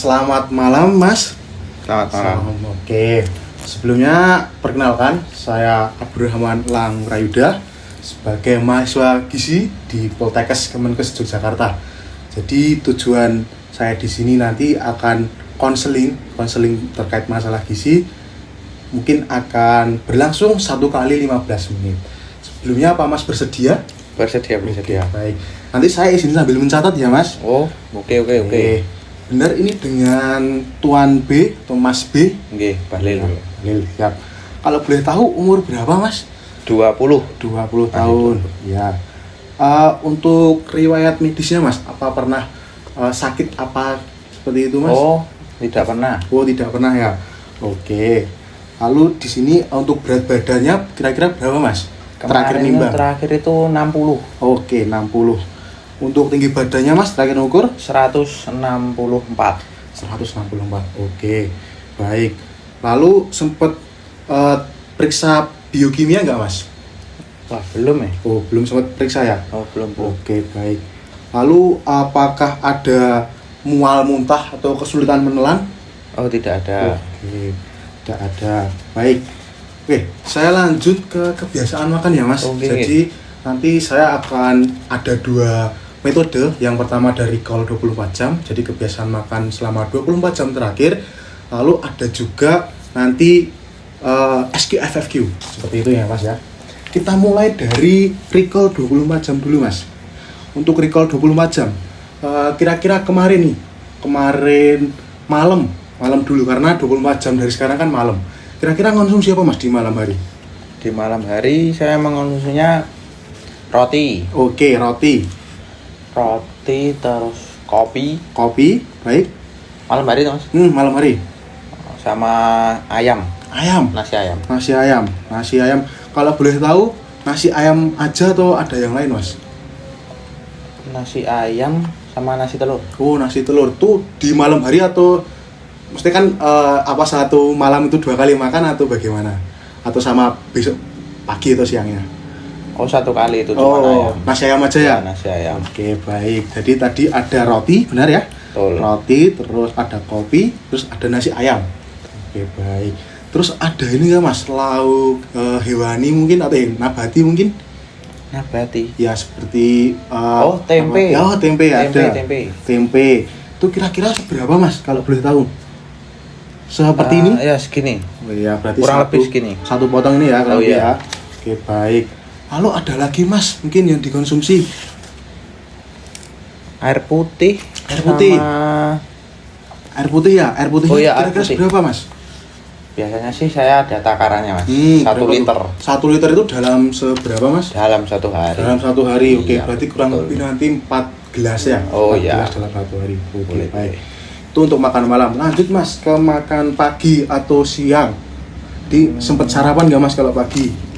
Selamat malam, Mas. Selamat malam. Oke. Sebelumnya perkenalkan, saya Abdurrahman Langrayuda sebagai mahasiswa gizi di Poltekkes Kemenkes Yogyakarta. Jadi tujuan saya di sini nanti akan konseling terkait masalah gizi. Mungkin akan berlangsung 1 kali 15 menit. Sebelumnya apa Mas bersedia? Bersedia. Baik. Nanti saya izin sambil mencatat ya, Mas. Oh, oke. Benar, ini dengan Tuan B atau Mas B? Oke, Bahlil. Bahlil, siap. Kalau boleh tahu umur berapa, Mas? 20 tahun. Ya. Untuk riwayat medisnya, Mas, apa pernah sakit apa seperti itu, Mas? Oh, tidak pernah. Oh, tidak pernah ya. Oke. Lalu di sini untuk berat badannya kira-kira berapa, Mas? Terakhir nimbang. Terakhir itu 60. Oke, 60. Untuk tinggi badannya, Mas, terakhir ukur 164. 164. Oke. Baik. Lalu sempat periksa biokimia enggak, Mas? Wah, belum ya? Oh, belum sempat periksa ya? Oh, belum. Oke, baik. Lalu apakah ada mual muntah atau kesulitan menelan? Oh, tidak ada. Oke, tidak ada. Baik. Oke, saya lanjut ke kebiasaan makan ya, Mas. Oke. Jadi nanti saya akan ada 2 metode. Yang pertama dari recall 24 jam, jadi kebiasaan makan selama 24 jam terakhir. Lalu ada juga nanti SQFFQ, seperti itu ya, Mas ya. Kita mulai dari recall 24 jam dulu, Mas. Untuk recall 24 jam, kira-kira kemarin malam dulu, karena 24 jam dari sekarang kan malam. Kira-kira konsumsi apa, Mas, di malam hari? Di malam hari saya mengonsumsinya roti. Oke, roti, Terus kopi. baik. Malam hari itu, Mas. Malam hari. Sama ayam. Nasi ayam. Nasi ayam. Kalau boleh tahu, nasi ayam aja atau ada yang lain, Mas? Nasi ayam sama nasi telur. Oh, nasi telur. Tuh di malam hari atau mesti kan apa satu malam itu 2 kali makan atau bagaimana? Atau sama besok pagi atau siangnya? Oh, 1 kali itu cuma ayam. Nasi ayam aja ya? Nasi ayam. Oke, baik. Jadi tadi ada roti, benar ya? Betul. Roti, terus ada kopi, terus ada nasi ayam. Oke, baik. Terus ada ini nggak, Mas, lauk hewani mungkin atau nabati mungkin? Nabati. Ya seperti tempe. Tempe ada. Tempe. Itu kira-kira seberapa, Mas, kalau boleh tahu? Seperti ini? Ya, segini. Oh iya, berarti Kurang lebih segini. 1 potong ini ya, kalau iya. ya. Oke, baik. Lalu ada lagi, Mas, mungkin yang dikonsumsi? Air putih. Air putih. Air putih ya? Air putih. Oh iya, kira-kira seberapa, Mas? Biasanya sih saya ada takarannya, Mas. 1 liter. 1 liter itu dalam seberapa, Mas? Dalam 1 hari. Dalam 1 hari. Oke, Iya, berarti kurang betul. lebih nanti 4 gelas ya? Oh 4 iya. gelas dalam 1 hari. Oke, Boleh. baik. Itu untuk makan malam. Lanjut, Mas, ke makan pagi atau siang. Sempat sarapan nggak, Mas, kalau pagi?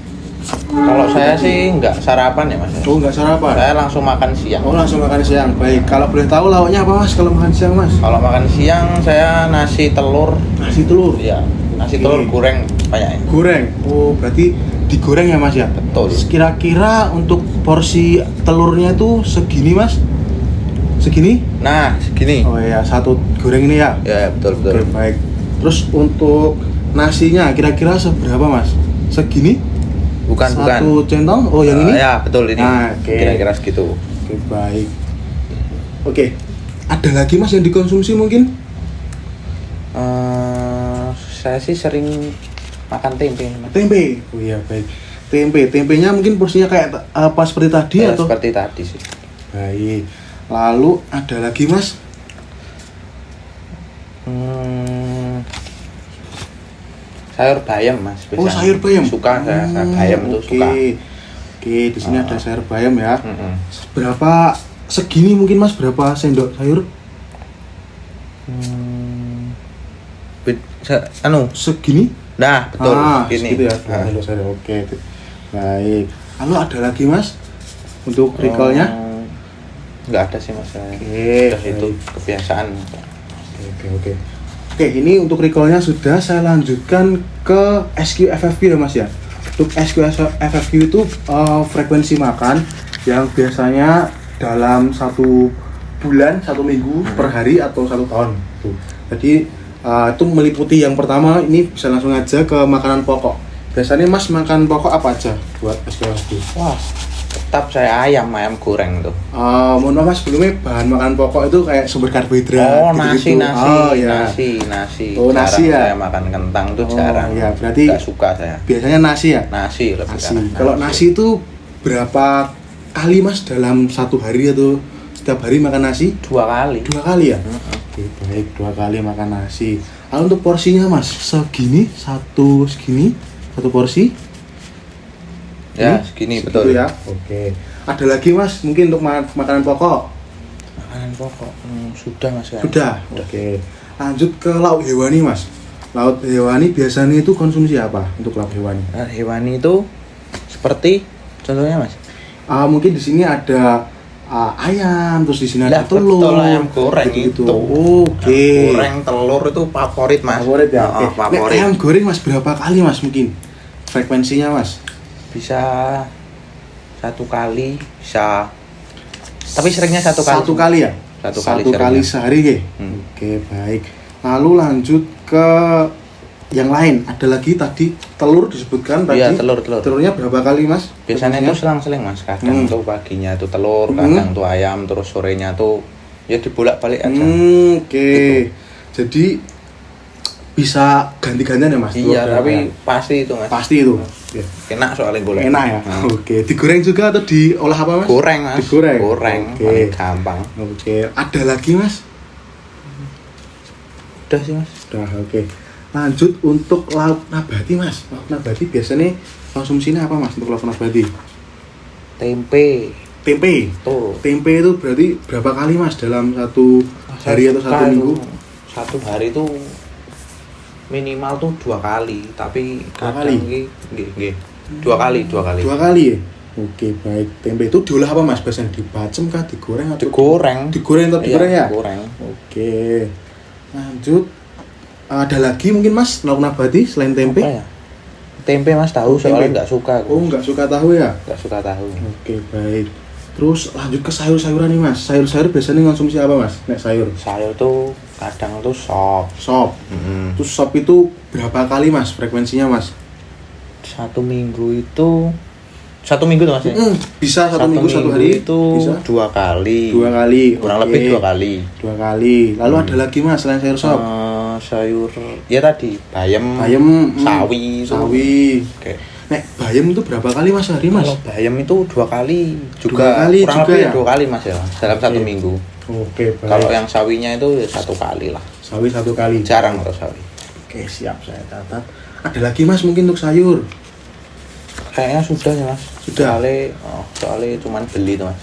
Kalau saya sih nggak sarapan ya, Mas. Oh, nggak sarapan? Saya langsung makan siang. Oh, langsung makan siang. Baik. Kalau boleh tahu lauknya apa, Mas, kalau makan siang, Mas? Kalau makan siang saya nasi telur. Nasi telur. Iya, nasi Oke. telur goreng banyaknya. Goreng. Oh, berarti digoreng ya, Mas ya? Betul. Kira-kira untuk porsi telurnya itu segini, Mas? Segini? Nah, segini. Oh iya, 1 goreng ini ya? Ya, betul. Oke, baik. Terus untuk nasinya kira-kira seberapa, Mas? Segini? Bukan. 1 centong? Oh, yang ini? Ya, betul ini. Nah, oke. Kira-kira segitu. Oke, baik. Oke. Ada lagi, Mas, yang dikonsumsi mungkin? Saya sih sering makan tempe, Mas. Tempe. Oh iya, baik. Tempenya mungkin porsinya kayak apa seperti tadi Ya, atau? seperti tadi sih. Baik. Lalu ada lagi, Mas? Sayur bayam, Mas. Oh, biasanya. sayur bayam. Suka saya bayam tuh oke. suka. Oke, di sini ada sayur bayam ya. Mm-mm. Berapa segini mungkin, Mas? Berapa sendok sayur? Segini? Nah, betul. Ini. Segitu ya. Sendok sayur. Oke. Baik. Lalu ada lagi, Mas? Untuk recall-nya? Nggak ada sih, Mas. Oke. Udah itu kebiasaan. Oke. Oke, ini untuk recall-nya sudah. Saya lanjutkan ke SQFFQ ya, Mas ya. Untuk SQFFQ itu frekuensi makan yang biasanya dalam 1 bulan, 1 minggu per hari atau 1 tahun. Tuh. Jadi itu meliputi yang pertama, ini bisa langsung aja ke makanan pokok. Biasanya Mas makan pokok apa aja buat SPOSD? Wah, tetap saya ayam goreng tuh. Mohon maaf Mas, sebelumnya bahan makanan pokok itu kayak sumber karbohidrat. Oh, nasi. Oh ya. Nasi. Oh, nasi ya. Saya makan kentang tuh jarang. Ya, berarti nggak suka saya. Biasanya nasi ya? Nasi lebih Nasi. karena Kalau nasi itu berapa kali Mas dalam satu hari atau setiap hari makan nasi? 2 kali. 2 kali ya? Oke, baik, 2 kali makan nasi. Lalu untuk porsinya Mas, segini, satu porsi? Ya, Ini? segini Segitu betul. ya. Oke. Ada lagi Mas, mungkin untuk makanan pokok? Makanan pokok sudah Mas ya. Sudah. Oke. Lanjut ke lauk hewani Mas. Lauk hewani biasanya itu konsumsi apa untuk lauk hewani? Hewani itu seperti contohnya Mas. Mungkin di sini ada ayam, terus di sini ada Ya, telur. betul, ayam goreng gitu. itu. Oke. Ayam goreng telur itu favorit Mas. Favorit ya. Oh, Oke. Nek favorit. ayam goreng Mas berapa kali Mas mungkin? Frekuensinya Mas? Bisa 1 kali, bisa. Tapi seringnya 1 kali. 1 kali ya? Satu kali Satu kali seringnya. sehari ya? Oke, baik. Lalu lanjut ke yang lain. Ada lagi tadi telur disebutkan tadi. Iya, telur. Telurnya berapa kali Mas? Biasanya itu Frekuensinya? selang-seling Mas. Kadang tuh paginya tuh telur, Hmm. kadang tuh ayam, terus sorenya tuh ya dibolak-balik aja. Oke. Gitu. Jadi bisa ganti-gantian ya Mas? telur Iya, dan tapi ayam? pasti itu Mas. Pasti itu. Ya. Enak soalnya golek. Enak ya. Nah. Oke. Digoreng juga atau diolah apa Mas? Goreng Mas. Digoreng. Goreng. Oke. Paling gampang. Oke. Ada lagi Mas? Udah sih Mas. Udah, oke. Lanjut untuk lauk nabati Mas. Lauk nabati biasanya konsumsinya apa Mas untuk lauk nabati? Tempe. Tempe. Tuh. Tempe itu berarti berapa kali Mas dalam satu hari atau satu minggu? Satu hari itu minimal tuh 2 kali, tapi Dua kadang kali? nggih. 2 kali. 2 kali ya? Oke, baik. Tempe itu diolah apa Mas? Biasanya dibacem kah, digoreng atau Digoreng. digoreng atau Iya, digoreng ya? Digoreng. Oke. Lanjut. Ada lagi mungkin Mas lauk nabati selain tempe? Apa ya? Tempe Mas tahu Tempe. soalnya nggak suka aku. Oh, nggak suka tahu ya? Nggak suka tahu. Oke, baik. Terus lanjut ke sayur-sayuran nih Mas. Sayur-sayur biasanya konsumsi apa Mas? Nek sayur. Sayur tuh kadang tuh sop. Sop. Terus sop itu berapa kali Mas frekuensinya Mas? 1 minggu itu 1 minggu tuh Mas ya? Bisa satu minggu satu hari itu bisa 2 kali. 2 kali. Kurang Oke. lebih 2 kali. 2 kali. Lalu ada lagi Mas selain sayur sop? Sayur ya tadi bayam, Bayam, sawi, itu. sawi. Oke. Nek bayam itu berapa kali Mas sehari Mas? Kalau bayam itu 2 kali juga. 2 kali kurang juga lebih ya? 2 kali Mas ya dalam 1 Oke. minggu. Oke, baik. Kalau yang sawinya itu 1 kali lah. sawi 1 kali. Jarang kalau sawi. Oke, siap saya catat. Ada lagi Mas mungkin untuk sayur? Kayaknya sudah ya Mas. Sudah. Soalnya cuman beli tuh Mas.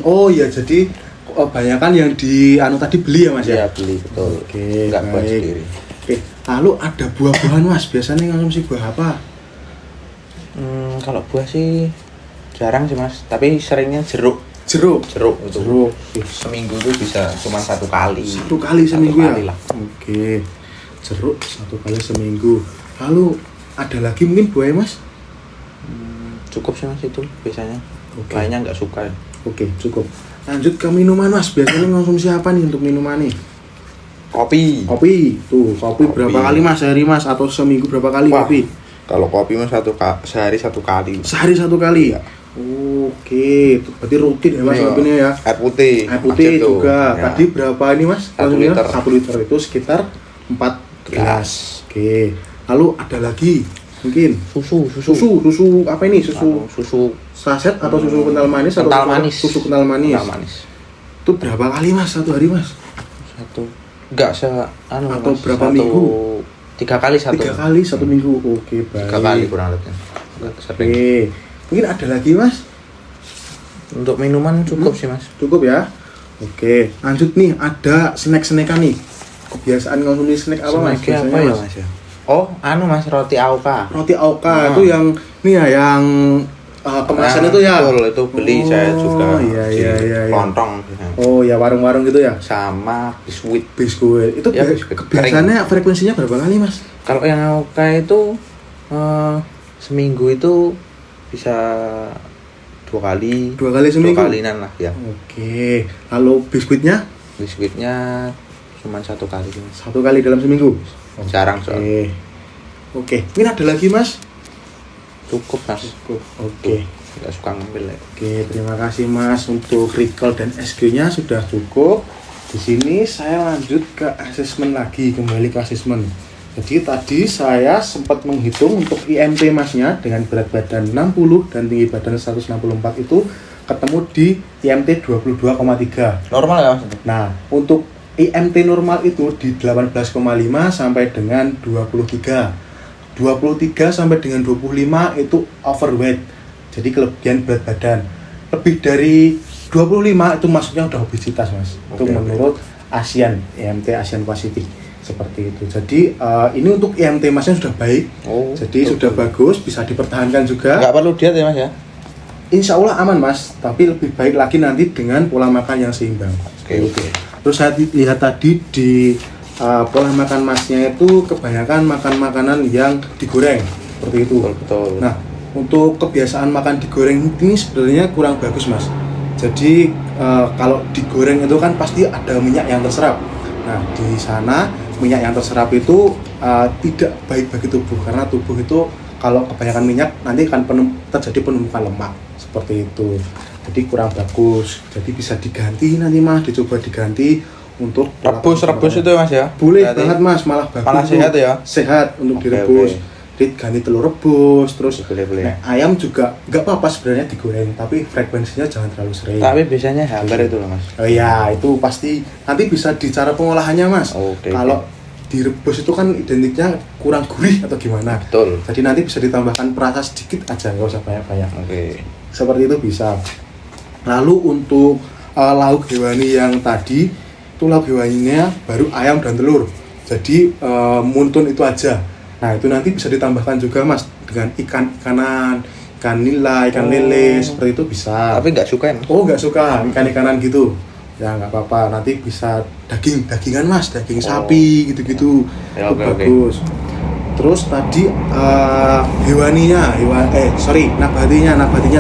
Oh ya, jadi kebanyakan yang di tadi beli ya Mas ya? Iya beli betul. Oke, Nggak buat baik. sendiri. Oke, lalu ada buah-buahan Mas. Biasanya konsumsi buah apa? Kalau buah sih jarang sih Mas. Tapi seringnya jeruk. Jeruk. Jeruk itu. Jeruk. Seminggu tuh bisa cuman 1 kali. 1 kali seminggu Satu kali ya? lah. Oke. Jeruk 1 kali seminggu. Lalu ada lagi mungkin buahnya Mas? Cukup sih Mas itu biasanya. Oke. Lainnya nggak suka. Oke, cukup. Lanjut ke minuman Mas. Biasanya konsumsi apa nih untuk minuman nih? Kopi. Kopi. Tuh, kopi berapa kali Mas sehari Mas? Atau seminggu berapa kali Wah, kopi? Kalau kopi Mas sehari 1 kali. Sehari 1 kali? Iya. Oke, itu berarti rutin ya Mas Iya. kopinya ya? Air putih. Air putih Wajib tuh. juga. Ya. Tadi berapa ini Mas? 1 liter. 1 liter itu sekitar 4 gelas. Oke. Lalu ada lagi mungkin susu apa ini? Susu saset atau susu kental manis atau Kental manis. susu kental manis? Kental manis. Itu berapa kali Mas satu hari Mas? Enggak Atau Mas, berapa minggu? 3 kali 1. 3 kali 1 minggu. Oke, baik. 3 kali kurang lebih. Enggak sering. Oke. Mungkin ada lagi Mas? Untuk minuman cukup sih Mas. Cukup ya? Oke. Lanjut nih, ada snack-snackan nih. Kebiasaan konsumsi snack apa Mas? Snacknya Biasanya, apa ya Mas ya? Oh, Mas roti Auka. Roti Auka itu yang ini ya yang kemasan itu ya. Betul, itu beli saya juga. Iya, di iya, iya. Lontong. Oh ya, warung-warung gitu ya. Sama biskuit. Biskuit. Itu Ya, biskuit biasanya frekuensinya berapa kali Mas? Kalau yang Auka itu seminggu itu bisa 2 kali. 2 kali seminggu? 2 kalinan lah ya. Oke. Lalu biskuitnya? Biskuitnya Cuman 1 kali. Satu kali dalam seminggu. Jarang soalnya. Oke. Ini ada lagi Mas? Cukup Mas. Cukup. Oke. Nggak suka ngambil ya. Oke, terima kasih Mas untuk recall dan SG-nya sudah cukup. Di sini saya lanjut ke asesmen lagi, kembali ke asesmen. Jadi tadi saya sempat menghitung untuk IMT Masnya dengan berat badan 60 dan tinggi badan 164 itu ketemu di IMT 22,3. Normal ya Mas? Nah, untuk IMT normal itu di 18,5 sampai dengan 23. 23 sampai dengan 25 itu overweight. Jadi kelebihan berat badan. Lebih dari 25 itu masuknya udah obesitas Mas. Itu menurut ASEAN, IMT ASEAN Pasifik. Seperti itu. Jadi ini untuk IMT Masnya sudah baik. Jadi sudah bagus, bisa dipertahankan juga. Nggak perlu diet ya Mas ya? Insya Allah aman Mas, tapi lebih baik lagi nanti dengan pola makan yang seimbang. Oke. Terus saya lihat tadi di pola makan Masnya itu kebanyakan makan makanan yang digoreng seperti itu. Betul. Nah, untuk kebiasaan makan digoreng ini sebenarnya kurang bagus Mas. Jadi kalau digoreng itu kan pasti ada minyak yang terserap. Nah, di sana minyak yang terserap itu tidak baik bagi tubuh karena tubuh itu kalau kebanyakan minyak nanti akan terjadi penumpukan lemak seperti itu. Jadi kurang bagus. Jadi bisa diganti nanti Mas, dicoba diganti untuk rebus itu Mas ya? Boleh banget Mas, malah bagus. Malah sehat ya? Sehat untuk direbus. Diganti telur rebus, terus boleh. Ayam juga nggak apa-apa sebenarnya digoreng, tapi frekuensinya jangan terlalu sering. Tapi biasanya hambar itu loh Mas. Oh iya, itu pasti nanti bisa di cara pengolahannya Mas. Kalau direbus itu kan identiknya kurang gurih atau gimana. Betul. Jadi nanti bisa ditambahkan perasa sedikit aja, nggak usah banyak-banyak. Seperti itu bisa. Lalu untuk lauk hewani yang tadi, itu lauk hewaninya baru ayam dan telur. Jadi muntun itu aja. Nah itu nanti bisa ditambahkan juga Mas dengan ikan-ikanan, ikan nila, ikan lele, seperti itu bisa. Tapi nggak suka ya Mas? Oh nggak suka ikan-ikanan gitu. Ya nggak apa-apa, nanti bisa dagingan Mas, daging sapi gitu-gitu. Ya, itu bagus. Terus tadi nabatinya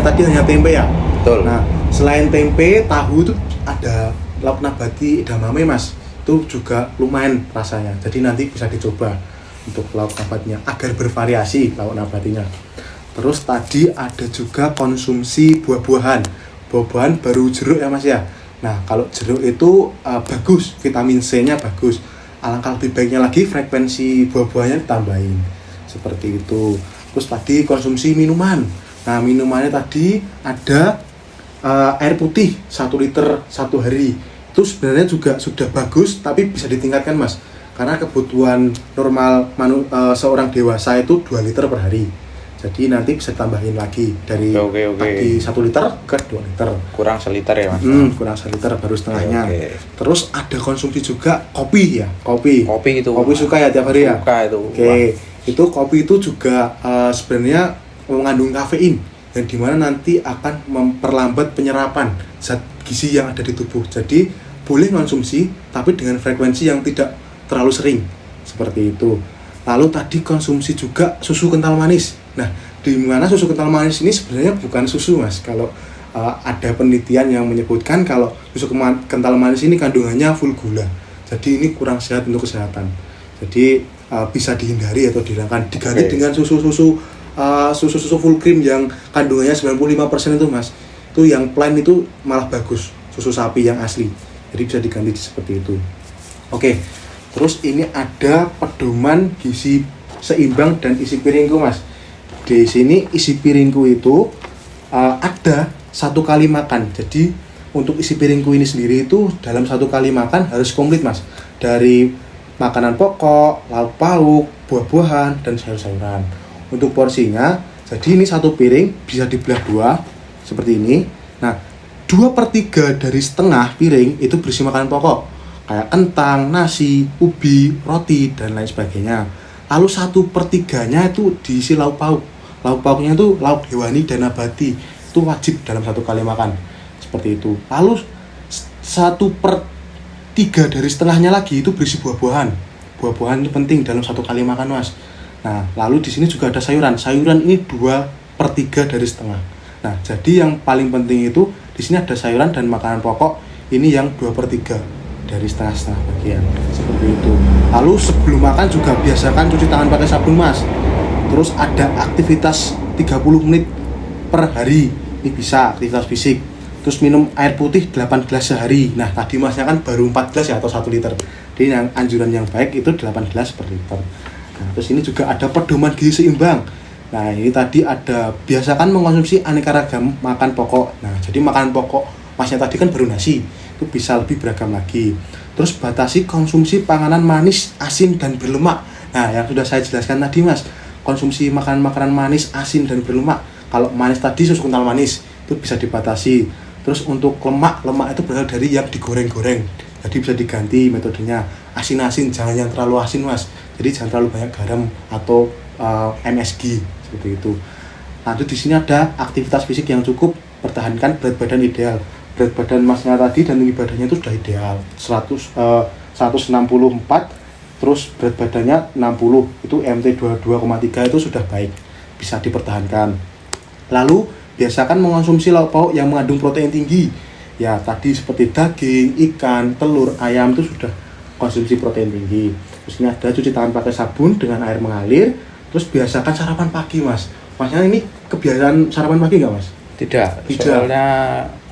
tadi hanya tempe ya. Betul. Nah selain tempe, tahu itu ada lauk nabati edamame Mas. Itu juga lumayan rasanya. Jadi nanti bisa dicoba untuk lauk nabatinya agar bervariasi lauk nabatinya. Terus tadi ada juga konsumsi buah-buahan. Buah-buahan baru jeruk ya Mas ya. Nah kalau jeruk itu bagus, vitamin C-nya bagus. Alangkah lebih baiknya lagi frekuensi buah-buahnya ditambahin seperti itu. Terus tadi konsumsi minuman. Nah minumannya tadi ada air putih 1 liter 1 hari. Itu sebenarnya juga sudah bagus, tapi bisa ditingkatkan Mas. Karena kebutuhan normal seorang dewasa itu 2 liter per hari. Jadi nanti bisa tambahin lagi dari tadi 1 liter ke 2 liter. Kurang seliter ya Mas? Kurang 1 liter baru setengahnya. Terus ada konsumsi juga kopi ya, kopi itu. Kopi suka ya tiap hari ya? Suka itu. Itu kopi itu juga sebenarnya mengandung kafein yang dimana nanti akan memperlambat penyerapan zat gizi yang ada di tubuh. Jadi boleh konsumsi tapi dengan frekuensi yang tidak terlalu sering seperti itu. Lalu tadi konsumsi juga susu kental manis. Nah, di mana susu kental manis ini sebenarnya bukan susu Mas. Kalau ada penelitian yang menyebutkan kalau susu kental manis ini kandungannya full gula. Jadi ini kurang sehat untuk kesehatan. Jadi bisa dihindari atau dihilangkan, diganti dengan susu full cream yang kandungannya 95% itu Mas. Itu yang plain itu malah bagus, susu sapi yang asli. Jadi bisa diganti seperti itu. Terus ini ada pedoman gizi seimbang dan isi piringku Mas. Di sini isi piringku itu ada 1 kali makan. Jadi untuk isi piringku ini sendiri itu dalam 1 kali makan harus komplit Mas. Dari makanan pokok, lauk pauk, buah-buahan, dan sayur-sayuran. Untuk porsinya, jadi ini 1 piring bisa dibelah 2 seperti ini. Nah 2/3 dari setengah piring itu berisi makanan pokok kayak kentang, nasi, ubi, roti, dan lain sebagainya. Lalu 1/3-nya itu diisi lauk pauk. Lauk pauknya itu lauk hewani dan nabati. Itu wajib dalam 1 kali makan. Seperti itu. Lalu 1/3 dari setengahnya lagi itu berisi buah-buahan. Buah-buahan itu penting dalam 1 kali makan Mas. Nah, lalu di sini juga ada sayuran. Sayuran ini 2/3 dari setengah. Nah, jadi yang paling penting itu di sini ada sayuran dan makanan pokok. Ini yang 2/3. dari setengah-setengah bagian seperti itu. Lalu sebelum makan juga biasakan cuci tangan pakai sabun mas. Terus ada aktivitas 30 menit per hari, ini bisa aktivitas fisik. Terus minum air putih 8 gelas sehari. Nah tadi masnya kan baru 4 gelas ya atau 1 liter. Jadi yang anjuran yang baik itu 8 gelas per liter. Nah, terus ini juga ada pedoman gizi seimbang. Nah ini tadi ada biasakan mengkonsumsi aneka ragam makan pokok. Nah jadi makan pokok masnya tadi kan baru nasi, itu bisa lebih beragam lagi. Terus batasi konsumsi panganan manis, asin, dan berlemak. Nah yang sudah saya jelaskan tadi mas, konsumsi makanan manis, asin, dan berlemak. Kalau manis tadi susu kental manis, itu bisa dibatasi. Terus untuk lemak itu berasal dari yang digoreng-goreng. Jadi bisa diganti metodenya. Asin-asin, jangan yang terlalu asin mas. Jadi jangan terlalu banyak garam atau MSG seperti itu. Lanjut di sini ada aktivitas fisik yang cukup, pertahankan berat badan ideal. Berat badan masnya tadi dan tinggi badannya itu sudah ideal 164, terus berat badannya 60, itu MT 22,3 itu sudah baik, bisa dipertahankan. Lalu biasakan mengonsumsi lauk pauk yang mengandung protein tinggi. Ya tadi seperti daging, ikan, telur, ayam itu sudah konsumsi protein tinggi. Terus ini ada cuci tangan pakai sabun dengan air mengalir. Terus biasakan sarapan pagi mas. Masnya ini kebiasaan sarapan pagi nggak mas? Tidak. Soalnya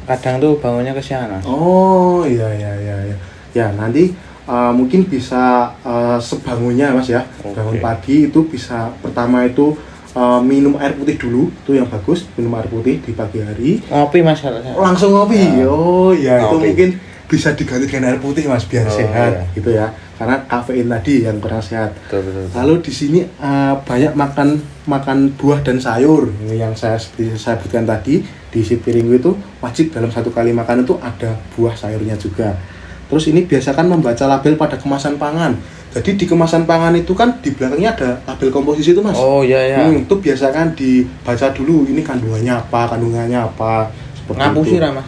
kadang tuh bangunnya kesiangan. Oh iya. Ya nanti mungkin bisa sebangunnya mas ya. Okay. Bangun pagi itu bisa pertama itu minum air putih dulu, itu yang bagus, minum air putih di pagi hari. Ngopi mas kalau Langsung ngopi. Oh iya, ngopi. itu mungkin bisa diganti dengan air putih mas biar sehat iya. gitu ya. Karena kafein tadi yang kurang sehat. Betul. Lalu di sini banyak makan buah dan sayur. Ini yang seperti saya sebutkan tadi, di isi piring itu wajib dalam satu kali makan itu ada buah sayurnya juga. Terus ini biasakan membaca label pada kemasan pangan. Jadi di kemasan pangan itu kan di belakangnya ada label komposisi itu mas. Oh iya. Itu biasakan dibaca dulu ini kandungannya apa. Seperti Ngapusi itu. lah mas.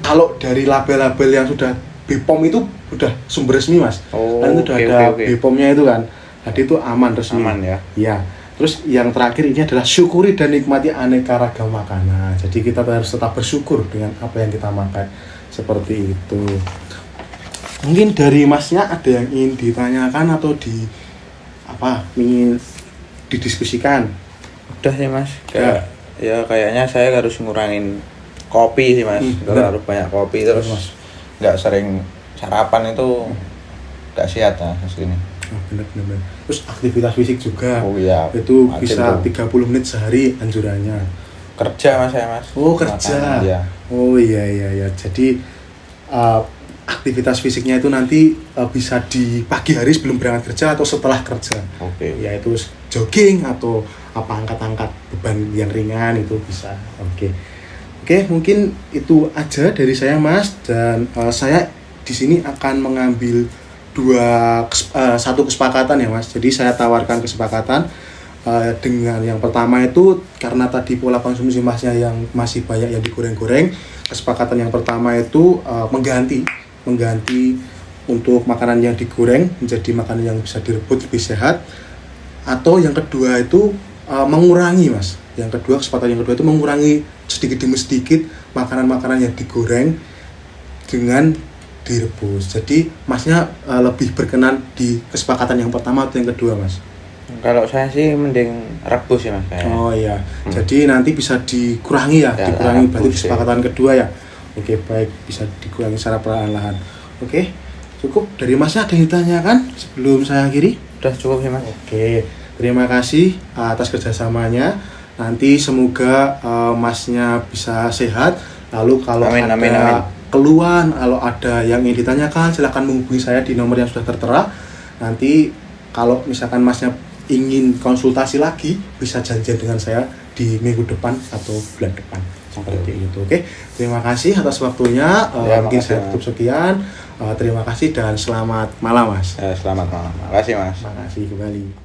Kalau dari label-label yang sudah BPOM itu udah sumber resmi mas. Oh, kan itu udah ada BPOM-nya itu kan. Jadi itu aman resmi. Aman ya. Iya. Terus yang terakhir ini adalah syukuri dan nikmati aneka ragam makanan. Jadi kita harus tetap bersyukur dengan apa yang kita makan. Seperti itu. Mungkin dari masnya ada yang ingin ditanyakan atau ingin didiskusikan? Udah sih mas. Ya kayaknya saya harus ngurangin kopi sih mas. Harus banyak kopi terus mas. Nggak sering sarapan itu nggak sehat lah segini. Bener. Terus aktivitas fisik juga. Oh iya. Itu bisa 30 menit sehari anjurannya. Kerja mas saya mas. Oh kerja. Iya. Oh iya. Jadi aktivitas fisiknya itu nanti bisa di pagi hari sebelum berangkat kerja atau setelah kerja. Oke. Yaitu jogging atau angkat-angkat beban yang ringan itu bisa. Oke, mungkin itu aja dari saya mas, dan saya di sini akan mengambil satu kesepakatan ya mas. Jadi saya tawarkan kesepakatan dengan yang pertama itu karena tadi pola konsumsi masnya yang masih banyak yang digoreng-goreng. Kesepakatan yang pertama itu mengganti untuk makanan yang digoreng menjadi makanan yang bisa direbus lebih sehat. Atau yang kedua itu mengurangi mas. Kesempatan yang kedua itu mengurangi sedikit demi sedikit makanan-makanan yang digoreng dengan direbus. Jadi masnya lebih berkenan di kesepakatan yang pertama atau yang kedua mas? Kalau saya sih mending rebus ya mas. Oh iya. Jadi nanti bisa dikurangi dikurangi berarti kesepakatan kedua ya. Oke baik, bisa dikurangi secara perlahan-lahan. Oke, cukup dari masnya. Ada yang ditanyakan sebelum saya akhiri? Udah cukup sih mas. Oke, terima kasih atas kerjasamanya. Nanti semoga masnya bisa sehat. Lalu kalau amin. keluhan, kalau ada yang ingin ditanyakan, silakan menghubungi saya di nomor yang sudah tertera. Nanti kalau misalkan masnya ingin konsultasi lagi, bisa janjian dengan saya di minggu depan atau bulan depan. Seperti itu. Oke, terima kasih atas waktunya. Mungkin saya tutup sekian. Terima kasih dan selamat malam mas. Selamat malam. Makasih mas. Makasih kembali.